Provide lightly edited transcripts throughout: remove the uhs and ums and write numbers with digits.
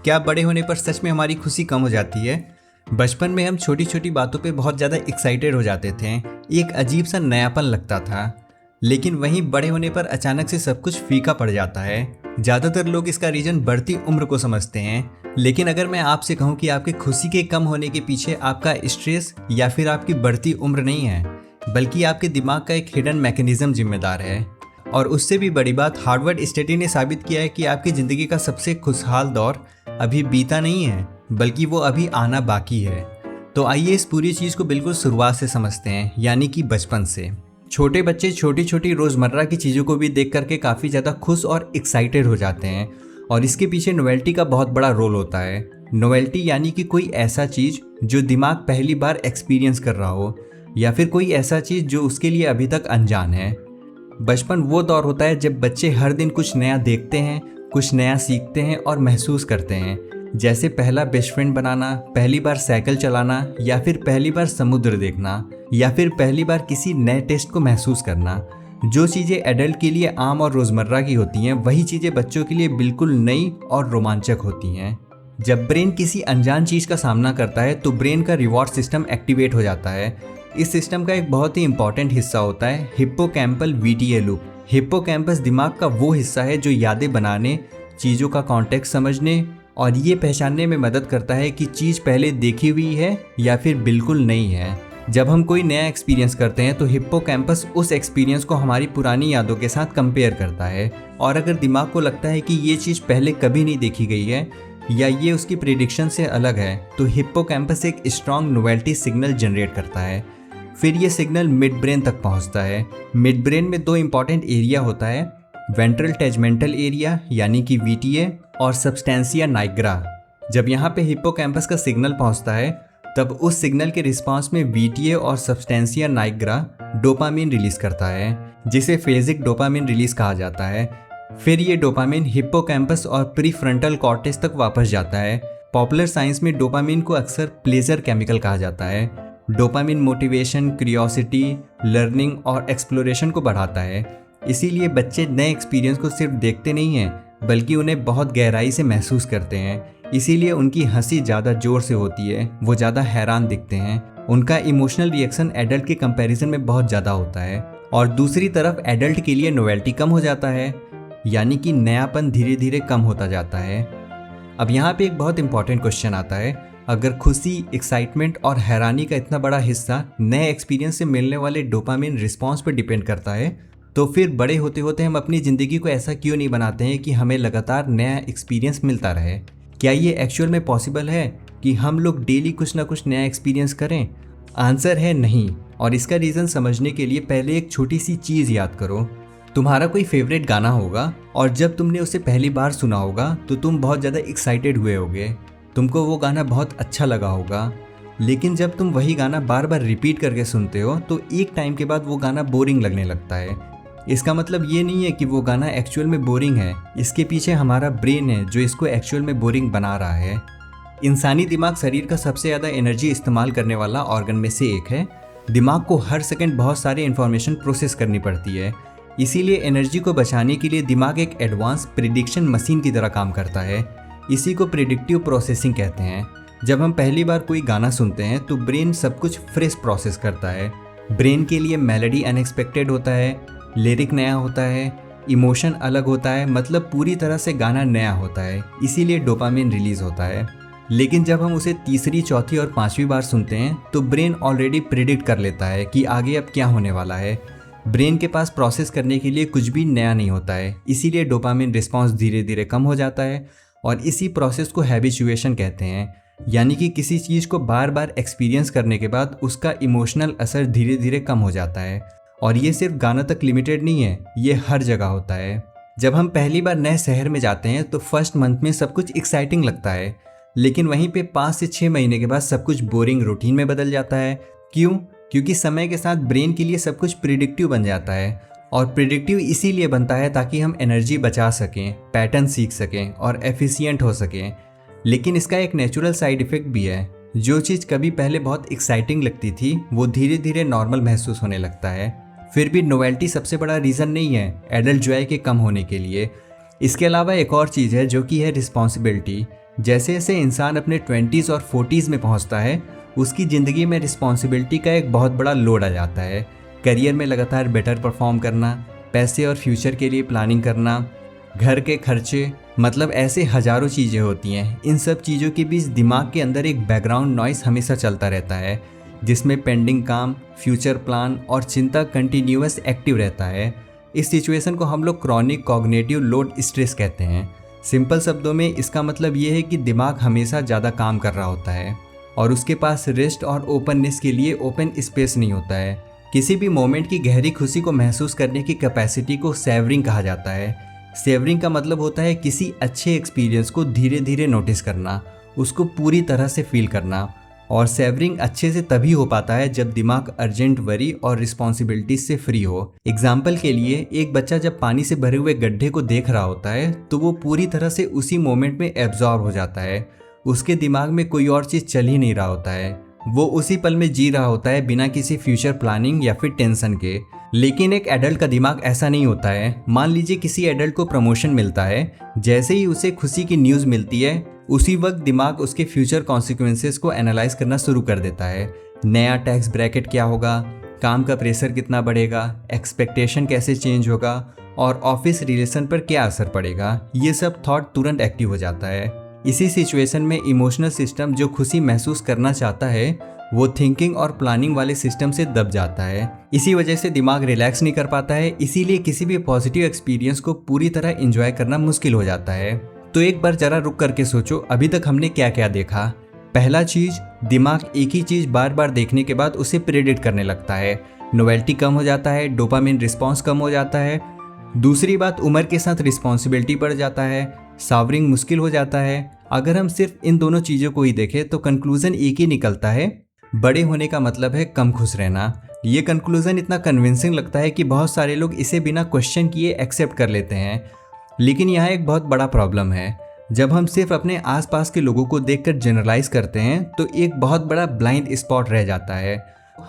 क्या बड़े होने पर सच में हमारी खुशी कम हो जाती है? बचपन में हम छोटी छोटी बातों पे बहुत ज़्यादा एक्साइटेड हो जाते थे, एक अजीब सा नयापन लगता था। लेकिन वहीं बड़े होने पर अचानक से सब कुछ फीका पड़ जाता है। ज़्यादातर लोग इसका रीज़न बढ़ती उम्र को समझते हैं, लेकिन अगर मैं आपसे कहूँ कि आपकी खुशी के कम होने के पीछे आपका स्ट्रेस या फिर आपकी बढ़ती उम्र नहीं है, बल्कि आपके दिमाग का एक हिडन मैकेनिज्म जिम्मेदार है। और उससे भी बड़ी बात, हार्वर्ड स्टडी ने साबित किया है कि आपकी ज़िंदगी का सबसे खुशहाल दौर अभी बीता नहीं है, बल्कि वो अभी आना बाकी है। तो आइए इस पूरी चीज़ को बिल्कुल शुरुआत से समझते हैं, यानी कि बचपन से। छोटे बच्चे छोटी छोटी रोज़मर्रा की चीज़ों को भी देख करके काफ़ी ज़्यादा खुश और एक्साइटेड हो जाते हैं, और इसके पीछे नोवेल्टी का बहुत बड़ा रोल होता है। नोवेल्टी यानी कि कोई ऐसा चीज़ जो दिमाग पहली बार एक्सपीरियंस कर रहा हो, या फिर कोई ऐसा चीज़ जो उसके लिए अभी तक अनजान है। बचपन वो दौर होता है जब बच्चे हर दिन कुछ नया देखते हैं, कुछ नया सीखते हैं और महसूस करते हैं। जैसे पहला बेस्ट फ्रेंड बनाना, पहली बार साइकिल चलाना, या फिर पहली बार समुद्र देखना, या फिर पहली बार किसी नए टेस्ट को महसूस करना। जो चीज़ें एडल्ट के लिए आम और रोज़मर्रा की होती हैं, वही चीज़ें बच्चों के लिए बिल्कुल नई और रोमांचक होती हैं। जब ब्रेन किसी अनजान चीज़ का सामना करता है तो ब्रेन का रिवॉर्ड सिस्टम एक्टिवेट हो जाता है। इस सिस्टम का एक बहुत ही इंपॉर्टेंट हिस्सा होता है हिप्पोकैम्पल वीटीए लूप। हिप्पोकैम्पस दिमाग का वो हिस्सा है जो यादें बनाने, चीज़ों का कॉन्टेक्स्ट समझने और ये पहचानने में मदद करता है कि चीज़ पहले देखी हुई है या फिर बिल्कुल नई है। जब हम कोई नया एक्सपीरियंस करते हैं तो हिप्पोकैम्पस उस एक्सपीरियंस को हमारी पुरानी यादों के साथ कंपेयर करता है, और अगर दिमाग को लगता है कि ये चीज़ पहले कभी नहीं देखी गई है या ये उसकी प्रेडिक्शन से अलग है, तो हिप्पोकैम्पस एक स्ट्रॉन्ग नोवेल्टी सिग्नल जनरेट करता है। फिर ये सिग्नल मिड ब्रेन तक पहुंचता है। मिड ब्रेन में दो इंपॉर्टेंट एरिया होता है, वेंट्रल टेजमेंटल एरिया यानी कि वीटीए और सब्सटेंसिया नाइग्रा। जब यहाँ पे हिप्पोकैम्पस का सिग्नल पहुंचता है, तब उस सिग्नल के रिस्पांस में वीटीए और सब्सटेंसिया नाइग्रा डोपामिन रिलीज करता है, जिसे फेजिक डोपामिन रिलीज कहा जाता है। फिर ये डोपामिन हिप्पोकैम्पस और प्रीफ्रंटल कॉर्टेक्स तक वापस जाता है। पॉपुलर साइंस में डोपामिन को अक्सर प्लेजर केमिकल कहा जाता है। डोपामिन मोटिवेशन, क्यूरियोसिटी, लर्निंग और एक्सप्लोरेशन को बढ़ाता है। इसीलिए बच्चे नए एक्सपीरियंस को सिर्फ देखते नहीं हैं, बल्कि उन्हें बहुत गहराई से महसूस करते हैं। इसीलिए उनकी हंसी ज़्यादा जोर से होती है, वो ज़्यादा हैरान दिखते हैं, उनका इमोशनल रिएक्शन एडल्ट के कंपैरिजन में बहुत ज़्यादा होता है। और दूसरी तरफ एडल्ट के लिए नोवेल्टी कम हो जाता है, यानी कि नयापन धीरे धीरे कम होता जाता है। अब यहाँ पे एक बहुत इंपॉर्टेंट क्वेश्चन आता है, अगर खुशी, एक्साइटमेंट और हैरानी का इतना बड़ा हिस्सा नए एक्सपीरियंस से मिलने वाले डोपामिन रिस्पॉन्स पर डिपेंड करता है, तो फिर बड़े होते होते हम अपनी ज़िंदगी को ऐसा क्यों नहीं बनाते हैं कि हमें लगातार नया एक्सपीरियंस मिलता रहे? क्या ये एक्चुअल में पॉसिबल है कि हम लोग डेली कुछ ना कुछ नया एक्सपीरियंस करें? आंसर है नहीं, और इसका रीज़न समझने के लिए पहले एक छोटी सी चीज़ याद करो। तुम्हारा कोई फेवरेट गाना होगा, और जब तुमने उसे पहली बार सुना होगा तो तुम बहुत ज़्यादा एक्साइटेड हुए होगे, तुमको वो गाना बहुत अच्छा लगा होगा। लेकिन जब तुम वही गाना बार बार रिपीट करके सुनते हो तो एक टाइम के बाद वो गाना बोरिंग लगने लगता है। इसका मतलब ये नहीं है कि वो गाना एक्चुअल में बोरिंग है, इसके पीछे हमारा ब्रेन है जो इसको एक्चुअल में बोरिंग बना रहा है। इंसानी दिमाग शरीर का सबसे ज़्यादा एनर्जी इस्तेमाल करने वाला ऑर्गन में से एक है। दिमाग को हर सेकंड बहुत सारी इन्फॉर्मेशन प्रोसेस करनी पड़ती है, इसीलिए एनर्जी को बचाने के लिए दिमाग एक एडवांस प्रिडिक्शन मशीन की तरह काम करता है। इसी को प्रिडिक्टिव प्रोसेसिंग कहते हैं। जब हम पहली बार कोई गाना सुनते हैं तो ब्रेन सब कुछ फ्रेश प्रोसेस करता है। ब्रेन के लिए मेलोडी अनएक्सपेक्टेड होता है, लिरिक नया होता है, इमोशन अलग होता है, मतलब पूरी तरह से गाना नया होता है, इसीलिए डोपामिन रिलीज होता है। लेकिन जब हम उसे तीसरी, चौथी और पांचवी बार सुनते हैं तो ब्रेन ऑलरेडी प्रिडिक्ट कर लेता है कि आगे अब क्या होने वाला है। ब्रेन के पास प्रोसेस करने के लिए कुछ भी नया नहीं होता है, इसीलिए डोपामिन रिस्पॉन्स धीरे धीरे कम हो जाता है, और इसी प्रोसेस को हैबिचुएशन कहते हैं। यानी कि किसी चीज़ को बार बार एक्सपीरियंस करने के बाद उसका इमोशनल असर धीरे धीरे कम हो जाता है। और ये सिर्फ गाना तक लिमिटेड नहीं है, ये हर जगह होता है। जब हम पहली बार नए शहर में जाते हैं तो फर्स्ट मंथ में सब कुछ एक्साइटिंग लगता है, लेकिन वहीं पे 5 से 6 महीने के बाद सब कुछ बोरिंग रूटीन में बदल जाता है। क्यों? क्योंकि समय के साथ ब्रेन के लिए सब कुछ प्रिडिक्टिव बन जाता है, और प्रिडिक्टिव इसीलिए बनता है ताकि हम एनर्जी बचा सकें, पैटर्न सीख सकें और एफिशिएंट हो सकें। लेकिन इसका एक नेचुरल साइड इफेक्ट भी है। जो चीज़ कभी पहले बहुत एक्साइटिंग लगती थी वो धीरे धीरे नॉर्मल महसूस होने लगता है। फिर भी नोवेल्टी सबसे बड़ा रीज़न नहीं है एडल्ट जॉय के कम होने के लिए। इसके अलावा एक और चीज़ है जो कि है रिस्पॉन्सिबिलिटी। जैसे जैसे इंसान अपने 20s और 40s में पहुंचता है, उसकी ज़िंदगी में रिस्पॉन्सिबिलिटी का एक बहुत बड़ा लोड आ जाता है। करियर में लगातार बेटर परफॉर्म करना, पैसे और फ्यूचर के लिए प्लानिंग करना, घर के खर्चे, मतलब ऐसे हज़ारों चीज़ें होती हैं। इन सब चीज़ों के बीच दिमाग के अंदर एक बैकग्राउंड नॉइस हमेशा चलता रहता है, जिसमें पेंडिंग काम, फ्यूचर प्लान और चिंता कंटिन्यूअस एक्टिव रहता है। इस सिचुएशन को हम लोग क्रॉनिक कॉग्निटिव लोड स्ट्रेस कहते हैं। सिंपल शब्दों में इसका मतलब ये है कि दिमाग हमेशा ज़्यादा काम कर रहा होता है और उसके पास रेस्ट और ओपननेस के लिए ओपन स्पेस नहीं होता है। किसी भी मोमेंट की गहरी खुशी को महसूस करने की कैपेसिटी को सेवरिंग कहा जाता है। सेवरिंग का मतलब होता है किसी अच्छे एक्सपीरियंस को धीरे धीरे नोटिस करना, उसको पूरी तरह से फील करना। और सेवरिंग अच्छे से तभी हो पाता है जब दिमाग अर्जेंट वरी और रिस्पॉन्सिबिलिटी से फ्री हो। एग्जाम्पल के लिए, एक बच्चा जब पानी से भरे हुए गड्ढे को देख रहा होता है तो वो पूरी तरह से उसी मोमेंट में एब्जॉर्ब हो जाता है। उसके दिमाग में कोई और चीज़ चल ही नहीं रहा होता है, वो उसी पल में जी रहा होता है बिना किसी फ्यूचर प्लानिंग या फिर टेंशन के। लेकिन एक एडल्ट का दिमाग ऐसा नहीं होता है। मान लीजिए किसी एडल्ट को प्रमोशन मिलता है, जैसे ही उसे खुशी की न्यूज़ मिलती है उसी वक्त दिमाग उसके फ्यूचर कॉन्सिक्वेंसेस को एनालाइज करना शुरू कर देता है। नया टैक्स ब्रैकेट क्या होगा, काम का प्रेशर कितना बढ़ेगा, एक्सपेक्टेशन कैसे चेंज होगा और ऑफिस रिलेशन पर क्या असर पड़ेगा, ये सब थॉट तुरंत एक्टिव हो जाता है। इसी सिचुएशन में इमोशनल सिस्टम जो खुशी महसूस करना चाहता है वो थिंकिंग और प्लानिंग वाले सिस्टम से दब जाता है। इसी वजह से दिमाग रिलैक्स नहीं कर पाता है, इसीलिए किसी भी पॉजिटिव एक्सपीरियंस को पूरी तरह एंजॉय करना मुश्किल हो जाता है। तो एक बार जरा रुक करके सोचो, अभी तक हमने क्या क्या देखा। पहला चीज, दिमाग एक ही चीज बार बार देखने के बाद उसे प्रेडिक्ट करने लगता है। नोवेल्टी कम हो जाता है, डोपामिन रिस्पॉन्स कम हो जाता है। दूसरी बात, उम्र के साथ रिस्पॉन्सिबिलिटी बढ़ जाता है, सावरिंग मुश्किल हो जाता है। अगर हम सिर्फ इन दोनों चीज़ों को ही देखें तो कंक्लूजन एक ही निकलता है, बड़े होने का मतलब है कम खुश रहना। ये कंक्लूजन इतना कन्विंसिंग लगता है कि बहुत सारे लोग इसे बिना क्वेश्चन किए एक्सेप्ट कर लेते हैं। लेकिन यहाँ एक बहुत बड़ा प्रॉब्लम है। जब हम सिर्फ अपने आसपास के लोगों को देखकर जनरलाइज करते हैं तो एक बहुत बड़ा ब्लाइंड स्पॉट रह जाता है।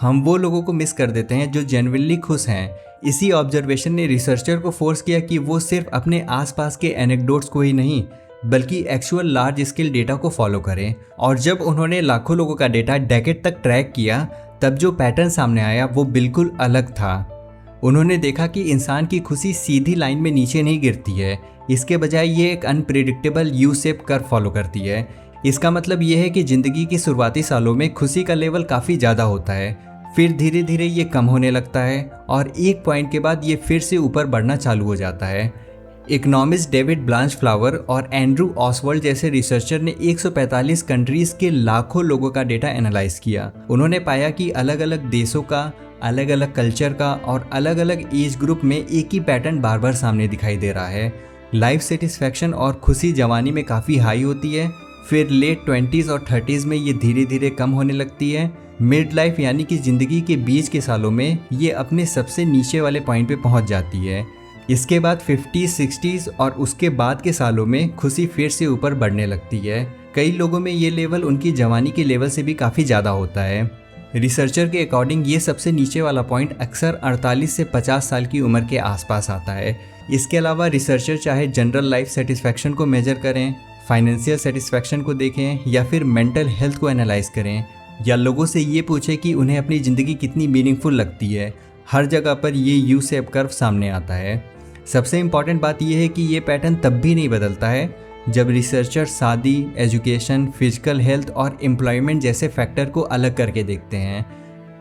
हम वो लोगों को मिस कर देते हैं जो जेन्युइनली खुश हैं। इसी ऑब्जर्वेशन ने रिसर्चर को फोर्स किया कि वो सिर्फ अपने आसपास के एनेक्डोट्स को ही नहीं बल्कि एक्चुअल लार्ज स्केल डेटा को फॉलो करें। और जब उन्होंने लाखों लोगों का डेटा डेकेड तक ट्रैक किया तब जो पैटर्न सामने आया वो बिल्कुल अलग था। उन्होंने देखा कि इंसान की खुशी सीधी लाइन में नीचे नहीं गिरती है, इसके बजाय ये एक unpredictable U shape curve follow करती है। इसका मतलब ये है कि ज़िंदगी के शुरुआती सालों में खुशी का लेवल काफ़ी ज़्यादा होता है, फिर धीरे धीरे ये कम होने लगता है और एक पॉइंट के बाद ये फिर से ऊपर बढ़ना चालू हो जाता है। इकोनॉमिस्ट डेविड ब्लांचफ्लावर और एंड्रू ऑसवर्ल्ड जैसे रिसर्चर ने 145 कंट्रीज़ के लाखों लोगों का डेटा एनालाइज किया। उन्होंने पाया कि अलग अलग देशों का, अलग अलग कल्चर का और अलग अलग एज ग्रुप में एक ही पैटर्न बार बार सामने दिखाई दे रहा है। लाइफ सेटिस्फैक्शन और खुशी जवानी में काफ़ी हाई होती है, फिर लेट 20s और 30s में ये धीरे धीरे कम होने लगती है। मिड लाइफ यानी कि ज़िंदगी के बीच के सालों में ये अपने सबसे नीचे वाले पॉइंट पे पहुंच जाती है। इसके बाद 50s, 60s और उसके बाद के सालों में खुशी फिर से ऊपर बढ़ने लगती है। कई लोगों में ये लेवल उनकी जवानी के लेवल से भी काफ़ी ज़्यादा होता है। रिसर्चर के अकॉर्डिंग ये सबसे नीचे वाला पॉइंट अक्सर 48 से 50 साल की उम्र के आसपास आता है। इसके अलावा रिसर्चर चाहे जनरल लाइफ सेटिस्फैक्शन को मेजर करें, फाइनेंशियल सेटिस्फैक्शन को देखें या फिर मेंटल हेल्थ को एनालाइज करें या लोगों से ये पूछें कि उन्हें अपनी ज़िंदगी कितनी मीनिंगफुल लगती है, हर जगह पर ये यू शेप कर्व सामने आता है। सबसे इम्पॉर्टेंट बात यह है कि ये पैटर्न तब भी नहीं बदलता है जब रिसर्चर शादी, एजुकेशन, फिजिकल हेल्थ और एम्प्लॉयमेंट जैसे फैक्टर को अलग करके देखते हैं।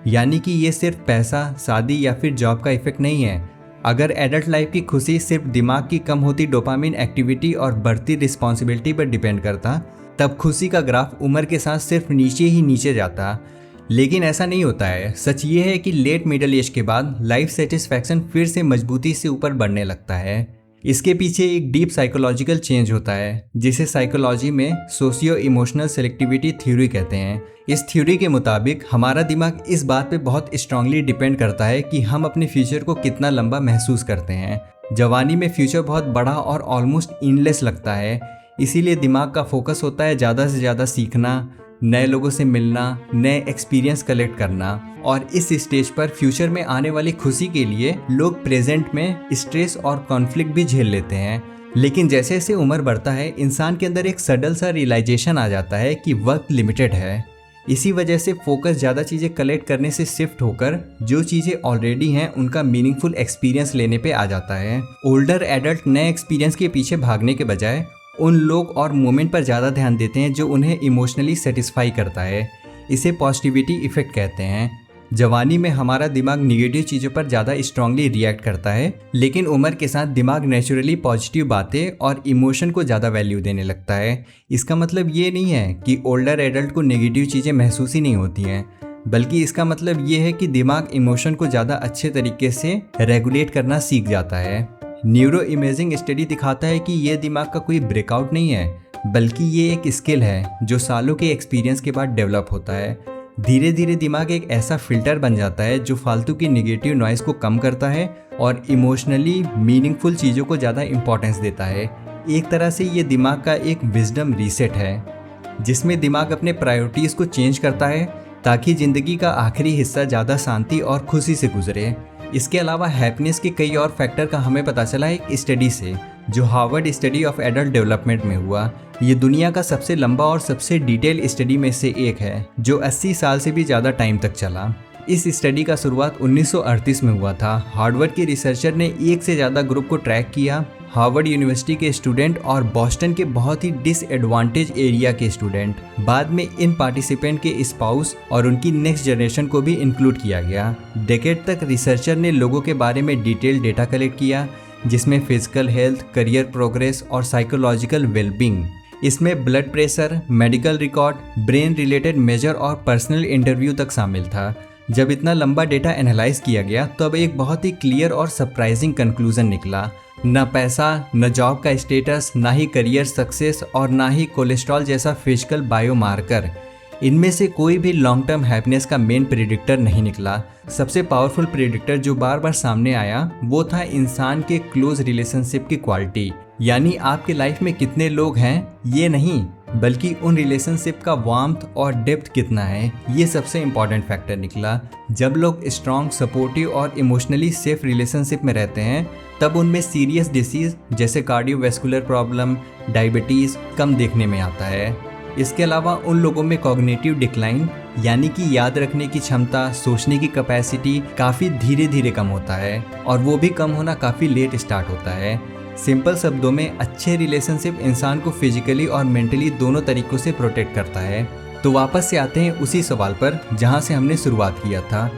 यानी कि ये सिर्फ पैसा, शादी या फिर जॉब का इफेक्ट नहीं है। अगर एडल्ट लाइफ की खुशी सिर्फ दिमाग की कम होती डोपामिन एक्टिविटी और बढ़ती रिस्पॉन्सिबिलिटी पर डिपेंड करता, तब खुशी का ग्राफ उम्र के साथ सिर्फ नीचे ही नीचे जाता। लेकिन ऐसा नहीं होता है। सच ये है कि लेट मिडिल एज के बाद लाइफ सेटिस्फैक्शन फिर से मजबूती से ऊपर बढ़ने लगता है। इसके पीछे एक डीप साइकोलॉजिकल चेंज होता है जिसे साइकोलॉजी में सोशियो इमोशनल सेलेक्टिविटी थ्योरी कहते हैं। इस थ्योरी के मुताबिक हमारा दिमाग इस बात पे बहुत स्ट्रांगली डिपेंड करता है कि हम अपने फ्यूचर को कितना लंबा महसूस करते हैं। जवानी में फ्यूचर बहुत बड़ा और ऑलमोस्ट इनलेस लगता है, इसीलिए दिमाग का फोकस होता है ज़्यादा से ज़्यादा सीखना, नए लोगों से मिलना, नए एक्सपीरियंस कलेक्ट करना। और इस स्टेज पर फ्यूचर में आने वाली खुशी के लिए लोग प्रेजेंट में स्ट्रेस और कॉन्फ्लिक्ट भी झेल लेते हैं। लेकिन जैसे जैसे उम्र बढ़ता है इंसान के अंदर एक सडल सा रियलाइजेशन आ जाता है कि वक्त लिमिटेड है। इसी वजह से फोकस ज़्यादा चीज़ें कलेक्ट करने से शिफ्ट होकर जो चीज़ें ऑलरेडी हैं उनका मीनिंगफुल एक्सपीरियंस लेने पे आ जाता है। ओल्डर एडल्ट नए एक्सपीरियंस के पीछे भागने के बजाय उन लोग और मोमेंट पर ज़्यादा ध्यान देते हैं जो उन्हें इमोशनली सेटिस्फाई करता है। इसे पॉजिटिविटी इफेक्ट कहते हैं। जवानी में हमारा दिमाग निगेटिव चीज़ों पर ज़्यादा स्ट्रांगली रिएक्ट करता है, लेकिन उम्र के साथ दिमाग नेचुरली पॉजिटिव बातें और इमोशन को ज़्यादा वैल्यू देने लगता है। इसका मतलब ये नहीं है कि ओल्डर एडल्ट को नेगेटिव चीज़ें महसूस ही नहीं होती हैं, बल्कि इसका मतलब ये है कि दिमाग इमोशन को ज़्यादा अच्छे तरीके से रेगुलेट करना सीख जाता है। न्यूरो इमेजिंग स्टडी दिखाता है कि ये दिमाग का कोई ब्रेकआउट नहीं है, बल्कि ये एक स्किल है जो सालों के एक्सपीरियंस के बाद डेवलप होता है। धीरे धीरे दिमाग एक ऐसा फिल्टर बन जाता है जो फालतू की निगेटिव नॉइज़ को कम करता है और इमोशनली मीनिंगफुल चीज़ों को ज़्यादा इंपॉर्टेंस देता है। एक तरह से ये दिमाग का एक विजडम रीसेट है, जिसमें दिमाग अपने प्रायोरिटीज़ को चेंज करता है ताकि ज़िंदगी का आखिरी हिस्सा ज़्यादा शांति और खुशी से गुजरे। इसके अलावा हैप्पीनेस के कई और फैक्टर का हमें पता चला एक स्टडी से, जो Harvard study of adult development में हुआ। ये दुनिया का सबसे लंबा और सबसे डिटेल स्टडी में से एक है, जो 80 साल से भी ज़्यादा टाइम तक चला। इस स्टडी का शुरुआत 1938 में हुआ था। हार्वर्ड के रिसर्चर ने एक से ज़्यादा ग्रुप को ट्रैक किया, हार्वर्ड यूनिवर्सिटी के स्टूडेंट और बॉस्टन के बहुत ही डिसएडवांटेज एरिया के स्टूडेंट। बाद में इन पार्टिसिपेंट के स्पाउस और उनकी नेक्स्ट जनरेशन को भी इंक्लूड किया गया। डेकेड तक रिसर्चर ने लोगों के बारे में डिटेल डेटा कलेक्ट किया, जिसमें फिजिकल हेल्थ, करियर प्रोग्रेस और साइकोलॉजिकल वेलबींग। इसमें blood pressure, medical record, brain related measure और पर्सनल इंटरव्यू तक शामिल था। जब इतना लंबा डेटा एनालाइज किया गया तब एक बहुत ही क्लियर और सरप्राइजिंग कंक्लूजन निकला। न पैसा, न जॉब का स्टेटस, ना ही करियर सक्सेस और ना ही कोलेस्ट्रॉल जैसा फिजिकल बायोमार्कर, इनमें से कोई भी लॉन्ग टर्म हैप्पीनेस का मेन प्रेडिक्टर नहीं निकला। सबसे पावरफुल प्रेडिक्टर जो बार बार सामने आया वो था इंसान के क्लोज रिलेशनशिप की क्वालिटी, यानी आपके लाइफ में कितने लोग हैं ये नहीं, बल्कि उन रिलेशनशिप का वार्मथ और डेप्थ कितना है, ये सबसे इम्पॉर्टेंट फैक्टर निकला। जब लोग स्ट्रॉन्ग, सपोर्टिव और इमोशनली सेफ रिलेशनशिप में रहते हैं तब उनमें सीरियस डिसीज जैसे कार्डियोवैस्कुलर प्रॉब्लम, डायबिटीज़ कम देखने में आता है। इसके अलावा उन लोगों में कॉग्निटिव डिक्लाइन यानी कि याद रखने की क्षमता, सोचने की कैपेसिटी काफ़ी धीरे धीरे कम होता है, और वो भी कम होना काफ़ी लेट स्टार्ट होता है। सिंपल शब्दों में अच्छे रिलेशनशिप इंसान को फिजिकली और मेंटली दोनों तरीकों से प्रोटेक्ट करता है। तो वापस से आते हैं उसी सवाल पर जहाँ से हमने शुरुआत किया था,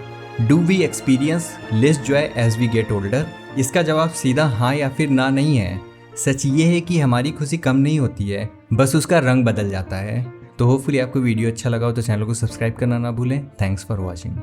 do we experience less joy as we get older? इसका जवाब सीधा हाँ या फिर ना नहीं है। सच ये है कि हमारी खुशी कम नहीं होती है, बस उसका रंग बदल जाता है। तो होपफुली आपको वीडियो अच्छा लगा हो तो चैनल को सब्सक्राइब करना ना भूलें। Thanks for watching.